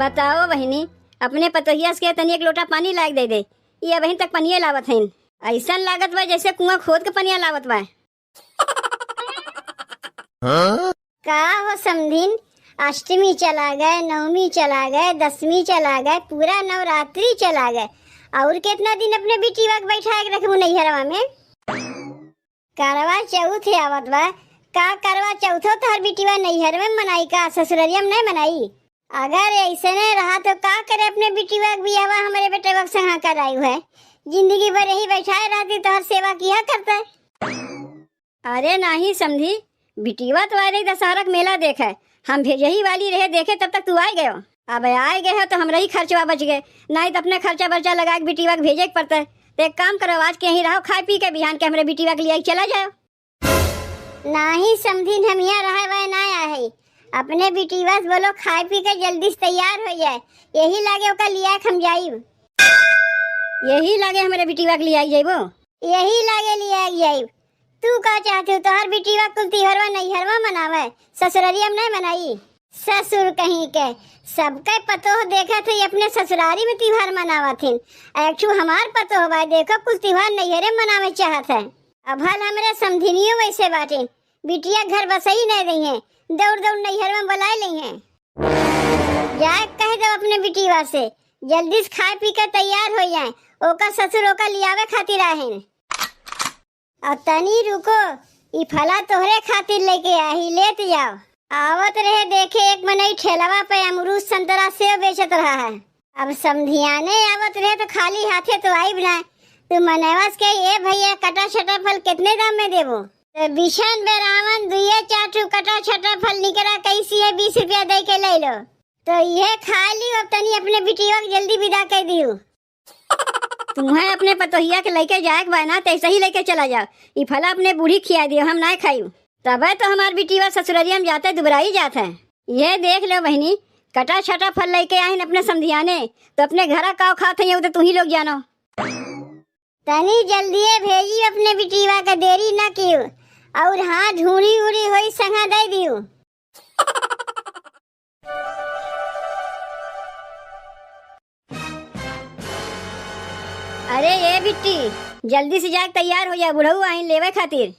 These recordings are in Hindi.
बताओ बहिनी, अपने पतोहिया के तनी एक लोटा पानी लायक दे दे। ये बहन तक पनिया लावत है, ऐसा लागत बा जैसे कुआं खोद के पनिया लावत बा। का हो समधिन, अष्टमी चला गए, नवमी चला गए, दसवीं चला गए, पूरा नवरात्रि चला गए, और कितना दिन अपने बिटिया के बैठा के रखू नैहरवा में। करवा चौथ आवत बा, का करवा चौथो तो हर बिटिया नैहर में मनाई का ससुररिया में नहीं मनाई। अगर ऐसे नहीं रहा तो का करे अपने बिटिया के बियावा हमारे बेटे वक्त संगा कर आई है। जिंदगी भर यही बैठाए रहती तो हर सेवा किया करता है। अरे नहीं समझी, बिटिया तो आ रही दशहरा मेला देखे, हम यही वाली रहे देखे तब तक तू आ गए हो। अब आए गए हो तो हमारा ही खर्चा बच गए, नहीं तो अपने खर्चा बर्चा लगा के बिटिया के भेजे के पड़ता है। तो एक काम करो, आज के यहीं रहो, खाए पी के बिहान के हमारे बिटिया के लिए चला जाओ। नहीं समझी, हम यहाँ रहे हुए ना है, अपने बिटिया से बोलो खाए पी के जल्दी से तैयार हो जाए, यही लागे ओका लिया हम जाइब। यही लागे हमारे बिटिया के लिए आई जाइबो, यही लागे लिया जाइब। तू का चाहती हो तो हर बिटिया कुल तिहरवा नैहरवा मनावे, ससुरारिया में नहीं मनाई। ससुर कहीं के सबके पतो हो देखा थे अपने ससुरारी में त्योहार मनावा थे, एक्चु हमार पतो हो भाई देखो कुल त्योहार नैहरे मनावे चाहत है। अब हल हमारे समधिनियों वैसे बाटे, बिटिया घर बसई नहीं रही है, दौड़ दौड़ नैहर में बुलाए ली है। जाए कह दो अपने बिटिया से जल्दी से खाए पी कर तैयार हो जाए, ओका ससुर ओका लियावे खातिर आए। और तनी रुको, ई फला तोहरे खातिर लेके आई, लेते जाओ। आवत रहे देखे एक मनई ठेलवा पे अमरूद संतरा सेब बेचत रहा है। अब समधियाने आवत रहे तो खाली हाथे तो आई बना, तू मनवास के ये भैया कटा छटा फल कितने दाम में देबो? तो बिशन बेरावन दुइये चाटू कटा छटा फल निकला कैसी है, 20 रुपया दे के ले लो। तो ये खा ली, अब तनी अपने बिटिया को जल्दी विदा कर दियो। तुम्हें अपने पतोहिया के लेके जाए बा ना, तो ही लेके चला जाओ। ये फला अपने बूढ़ी खिया दियो, हम ना खाई, तब तो हमार बिटिया ससुरारिया में जाते दुबराई जाते हैं। ये देख लो बहनी, कटा छटा फल लेके आए अपने समधियाने, तो अपने घर का खाते हैं तो तू ही लोग जानो। तनी जल्दी भेजी अपने बिटिया का, देरी ना कियो, और हाँ ढूंढी उड़ी हुई संगा दे दियो। अरे ये बिट्टी, जल्दी से जाके तैयार हो जा, बुढ़ऊ आइन लेवे खातिर।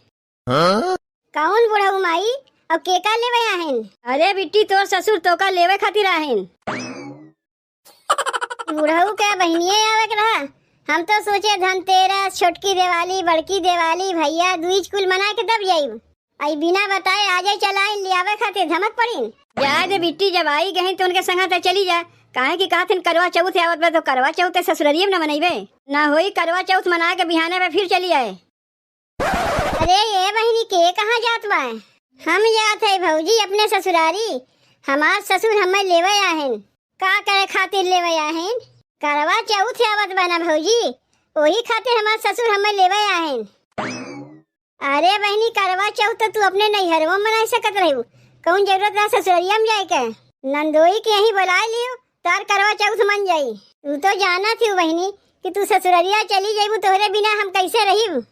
कौन बुढ़ऊ माई, अब केका लेवे आहिन? अरे बिट्टी, तोर ससुर तोका लेवे खातिर आहिन। बुढ़ऊ क्या बहनिये आवे के रहा? हम तो सोचे धनतेरस, छोटकी दिवाली, बड़की दिवाली, भैया दूज कुल मना के तब जाइब। आई बिना बताए आजे चलाइन लियावे खातिर धमक पड़ी। जा दे बिट्टी, जब आई गई तो उनके संग चली जा। काहे की कहत करवा चौथ आवत बा, तो करवा चौथ ससुरारिया में न मनइबे ना होई, करवा चौथ मना के बिहाने में फिर चली आए। अरे ये बहनी के कहाँ जात बा? हम जात है भौजी अपने ससुरारी, हमार ससुर हमें लेवे आहिन। का करे खातिर लेवे आहिन? करवा चौथ आवत बा ना भौजी, वही खातिर हमार ससुर हमें लेवे आहिन। अरे बहनी, करवा चौथ तो तू अपने नैहरवा में मना सकत रही, कौन जरूरत रहा ससुरारिया में जाए के? नंदोई के यहीं बुला लियो, तार करवा चौथ मन जाई। तू तो जाना थी बहनी कि तू ससुरारिया चली जाइबू, तोहरे बिना हम कैसे रहीब?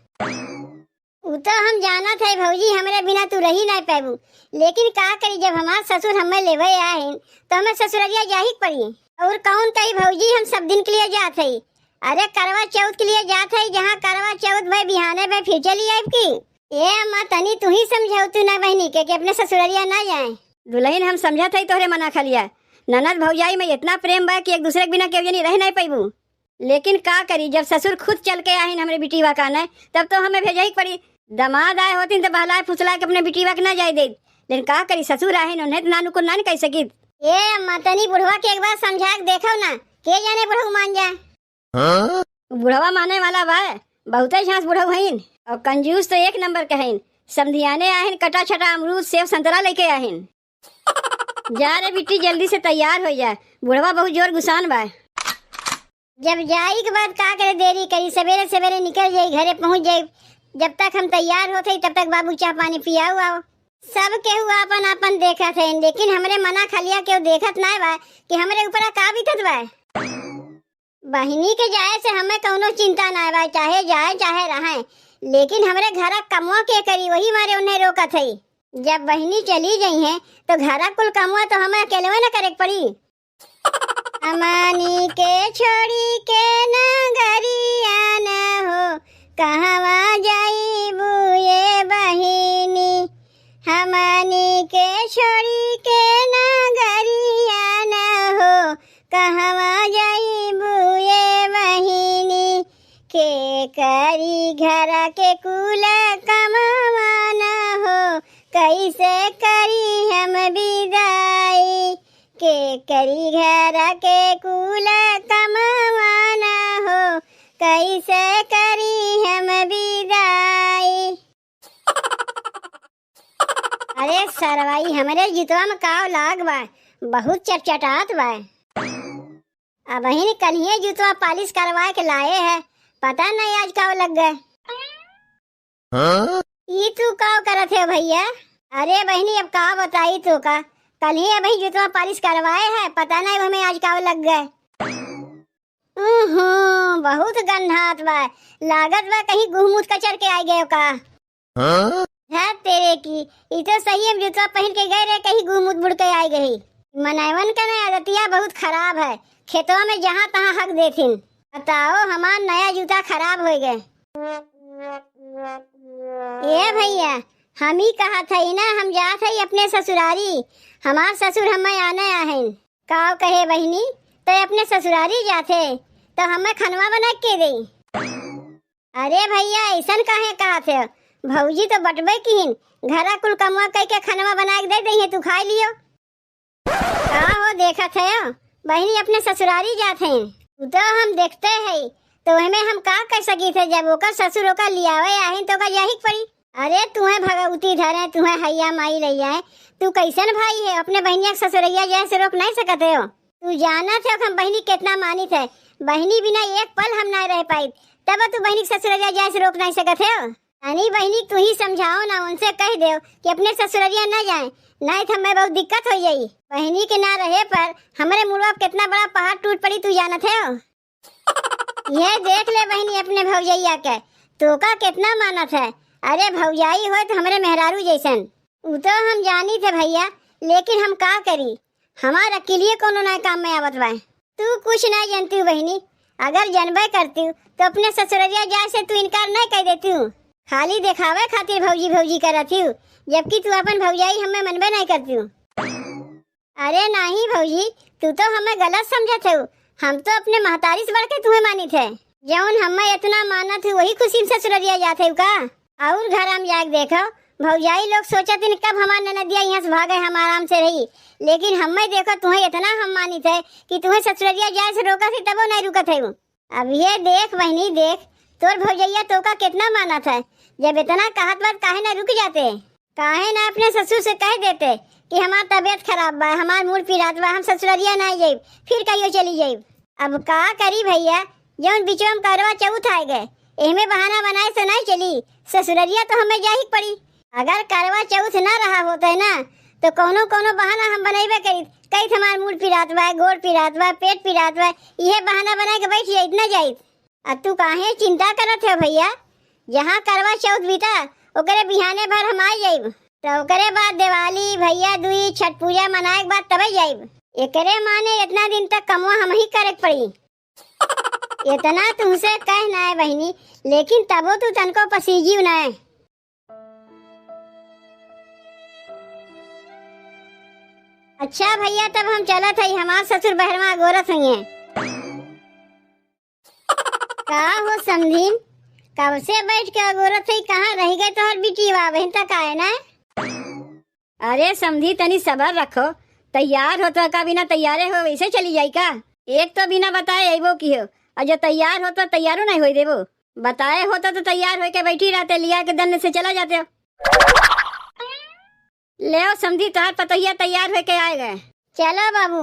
वो तो हम जाना थे भौजी, हमारे बिना तू रही नहीं पाबू, लेकिन का करी जब हमार ससुर हमें लेवे आए तो हमें ससुरारिया जाही पड़ी। और कौन कही भौजी, हम सब दिन के लिए जाते ही, अरे करवा चौथ के लिए जाते ही, जहाँ करवा चौथ भाई बिहाने में फिर चली आए की। ये अम्मा तनी तू ही समझाओ तू ना बहनी के कि अपने ससुरारिया ना जाए। दुल्हन हम समझा था तोहरे मना खा लिया, ननद भौजाई में इतना प्रेम बा कि एक दूसरे के बिना केव जनी रह नहीं पाबू, लेकिन का करी जब ससुर खुद चल के आए हमारे बिटिया का न, तब तो हमें भेजा ही पड़ी। दमाद आए होती तो बहलाए फुसला के अपने बिटिया के ना जाए दे, लेकिन का करी ससुर आए उन्हें नानू को ना कह सकी। ये अम्मा तनी बुढ़वा के एक बार समझा के देखो ना, के जाने बुढ़ऊ मान जाए। बुढ़वा माने वाला बा, बहुत झांस बुढ़ऊ हईन, और कंजूस तो एक नंबर के हईन। समधियाने आहिन, कटा छटा अमरूद सेब संतरा लेके आहिन। जा रे बिट्टी, जल्दी से तैयार हो जा, बुढ़वा बहुत जोर गुसान बा। जब जाई के बाद का करे देरी करी, सवेरे सवेरे निकल जाई, घरे पहुंच जाई। जब तक हम तैयार होते तब तक बाबू चाय पानी पियाऊ आओ। सब केहू अपन अपन देखत है, लेकिन हमरे मना खलिया केहू देखत ना बा कि हमरे ऊपर का बीतत बा। बहिनी के जाए से हमें कौनो चिंता ना बा, चाहे जाए चाहे रहे, लेकिन हमरे घर कमवा के करी वही मारे उन्हें रोकत है। जब बहिनी चली गई है तो घर कुल कमवा तो हमें अकेले न करे पड़ी। हमनी के छोड़ी के नगरिया न हो कहवा जाइबू ये बहिनी। हमनी के छोड़ी के नगरिया न हो कहवा जाइबू ये बहिनी। के करी घर के कुल कमावा न हो कैसे करी हम विदाई। के करी घर के कुल कमावा न हो कैसे करी हम विदाई। अरे सरवाई हमरे जितवा में काव लाग बा, बहुत चटचटात बा। अब बहिनी कन्हिए जुतवा पालिश करवा के लाए है, पता नहीं आज काव लग गए। ये तू काव करत है भैया? अरे बहिनी अब का बताई तू का, कल ही अभी जुतवा पालिश करवाए है, पता नहीं हमें आज काव लग गए। बहुत गंधात बा, लागत बा कहीं गुहमूत कचर के आ गए का। है तेरे की, ये तो सही है जुतवा पहन के गए रहे कहीं गुहमूत बुड़ के आ गई। मनावन का नया आदतिया बहुत खराब है, खेतों में जहाँ तहाँ हक देथिन। बताओ हमार नया जूता खराब हो गए। ये भैया हम ही कहा था ना, हम जात है अपने ससुरारी, हमार ससुर हमें आने आहन। काव कहे बहिनी तो अपने ससुरारी जाते तो हमें खनवा बना के दी। अरे भैया ऐसा काहे कहा थे, भौजी तो बटबे की घरा कुल कमवा कह के खनवा बना के दे दी, तू खा लियो। का हो देखा थे बहिनी अपने ससुरारी जाते हैं, तो हम देखते हैं तो हमें हम का कर सकी थे, जब ओकर ससुर ओकर लियावे आहिन तो का यही पड़ी। अरे तुम्हें भगवती धरे, तुम्हें हैया माई रही है, तू कैसन भाई है, अपने बहनिया ससुरैया जैसे रोक नहीं सकते हो। तू जाना थे हम बहनी कितना मानी थे, बहनी बिना एक पल हम नहीं रह पाई, तब तू बहनी ससुरैया जैसे रोक नहीं सकते हो। यानी बहनी तू ही समझाओ ना, उनसे कह दो कि अपने ससुरैया न जाए, नहीं तो हमें बहुत दिक्कत हो जाई। बहनी के ना रहे पर हमारे मुड़वा कितना बड़ा पहाड़ टूट पड़ी, तू जानत है। यह देख ले बहनी अपने भौजैया के, तो का कितना मानत है। अरे भौजाई हो तो हमारे मेहरारू जैसन, वो तो हम जानी थे भैया, लेकिन हम का करी, हमारा अकेले कोनो नए काम में आवत बा। तू कुछ नहीं जानती हूँ बहनी, अगर जानबे करती हूँ तो अपने ससुरैया जाए से तू इनकार नहीं कर देती हूँ, खाली दिखावे खातिर भौजी भौजी करती हूँ, जबकि तू अपन भौजाई हमें मनबे नहीं करती हूँ। अरे नहीं भौजी, तू तो हमें गलत समझत है, हम तो अपने महतारी से बढ़ के तुम्हें मानी थे, जौन हमें इतना माना थे वही खुशी से ससुरैया जाते का। और घर हम जाके देखो भौजाई लोग सोचते कब हमार ननदिया यहाँ से भागे, हम आराम से रही, लेकिन हमें देखो तुम्हें इतना हम मानी थे कि तुम्हें ससुरैया जाए से रोका थी, तबो नहीं रुका थे। अब ये देख बहनी देख, तोर भौजैया तो का कितना माना था, जब इतना कहत बात काहे ना रुक जाते, काहे ना अपने ससुर से कह देते कि हमार तबीयत खराब बा, हमार मूड पिरात बा, हम ससुरैया नहीं जाइब, फिर कहियो चली जाइब। अब का करी भैया, जौन बीच में करवा चौथ आ गए, एहमे बहाना बनाए से नहीं चली, ससुरैया तो हमें जा ही पड़ी। अगर करवा चौथ ना रहा होता है ना, तो कोनो कोनो बहाना हम बनाइबे करी, कई हमार मूड पिरात बा, गोड़ पिरात बा, पेट पिरात बा, यह बहाना बना के बैठ जाइत ना जाइत। अब तू काहे चिंता करत है भैया, जहाँ करवा चौथ बीता ओकरे बिहाने भर हम आ जाइब, तो ओकरे बाद दिवाली भैया दूई छठ पूजा मनाए के बाद तबे जाइब। एकरे माने इतना दिन तक कमवा हम ही करे पड़ी। इतना तुमसे कहना है बहनी, लेकिन तबो तू तनको पसीजी न है। अच्छा भैया तब हम चलत है, हमार ससुर बहरवा गोरत है। का हो समझीन, कब से बैठ के अगोरत है, कहाँ रह गए तो हर बिटी बहन तक आए ना। अरे समझी तनी सबर रखो, तैयार हो तो का बिना तैयारे हो वैसे चली जाई का, एक तो बिना बताए अबो की हो, और जो तैयार हो तो तैयारो नहीं हो देवो, बताए होता तो तैयार होके बैठी रहते, लिया के दन से चला जाते हो। ले समझी तोहर पतोहिया तैयार होके आए गए। चलो बाबू।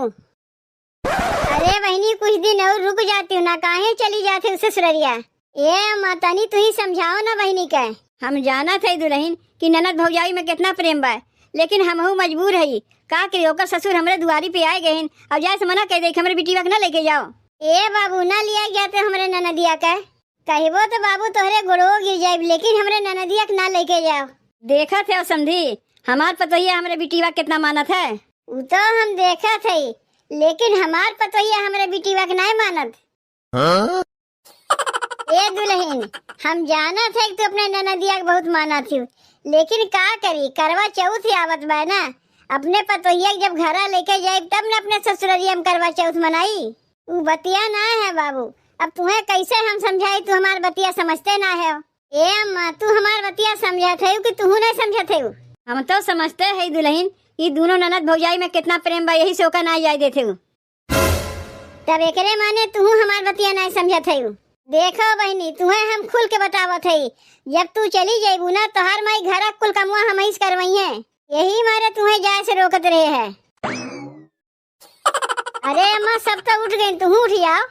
अरे बहनी कुछ दिन और रुक जाती हूँ ना, काहे चली जाते उसे ससुररिया। ये मातानी तू ही समझाओ ना बहनी का। हम जाना थे दुल्हन कि ननद भौजाई में कितना प्रेम बा, लेकिन हमहू मजबूर है, का करी ओकर ससुर हमरे दुआरी पे आए गए, अब जाए से मना कह दे हमरे बिटिया के ना लेके जाओ। ए बाबू ना लिया जाते हमरे ननदिया का, कहबो तो बाबू तोहरे गोड़ो गिर जाए, लेकिन हमरे ननदिया के ना लेके जाओ। देखा थे समझी हमार पतोहिया हमरे बिटिया कितना मानत है। वो तो हम देखा थे, लेकिन हमार पतोहिया हमारे बिटिया के नहीं मानत। ए दुल्हन, हम जाना थे कि तू अपने ननदिया के बहुत माना थी, लेकिन का करी, करवा चौथ ही आवत बा ना। अपने पतोहिया के जब घरा लेके जाए तब न अपने ससुररिया में करवा चौथ मनाई। वो बतिया ना है बाबू, अब तुम्हें कैसे हम समझाई, तू हमार बतिया समझते ना है। ए अम्मा, तू हमार बतिया समझत है कि तू नहीं समझत है? हम तो समझते है दुल्हन, ये दोनों ननद भौजाई में कितना प्रेम बा, यही से ओका ना जाए देते हो। तब एकरे माने तू हमार बतिया नहीं समझत है। देखो बहनी, तुम्हें हम खुल के बतावत है, जब तू चली जाइबू ना तो हर माई घर कुल कमुआ हम ही करवाई है, यही मारे तुम्हें जाए से रोकत रहे है। अरे अम्मा, सब तो उठ गई, तू उठ जाओ।